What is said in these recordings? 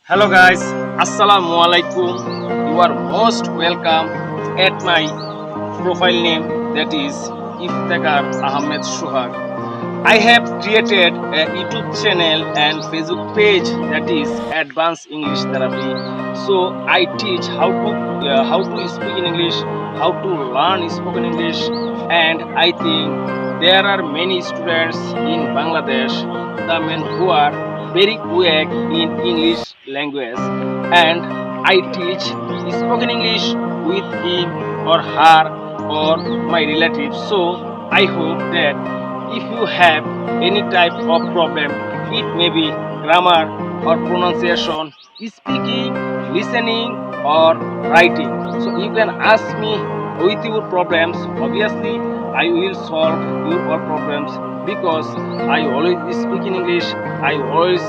Hello guys, Assalamu alaikum. You are most welcome at my profile name, that is Iftekhar Ahmed Sohag. I have created a YouTube channel and Facebook page, that is Advanced English Therapy. So I teach how to speak in English, how to learn spoken English, and I think there are many students in Bangladesh, the men who are very weak in English language, and I teach spoken English with him or her or my relatives. So I hope that if you have any type of problem, it may be grammar or pronunciation, speaking, listening, or writing, so you can ask me with your problems. Obviously I will solve your all problems, because I always speak in English. I always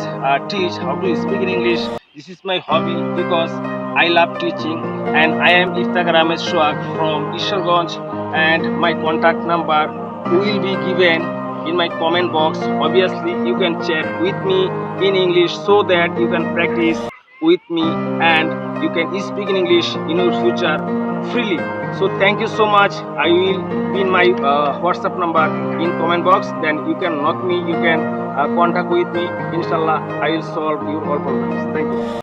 teach how to speak in English. This is my hobby, because I love teaching. And I am Iftekhar Ahmed Sohag from Isharganj, and my contact number will be given in my comment box. Obviously you can chat with me in English, so that you can practice with me and you can speak in English in your future freely. So thank you so much. I will pin my WhatsApp number in comment box, then you can knock me, you can contact with me. Inshallah I will solve your all problems. Thank you.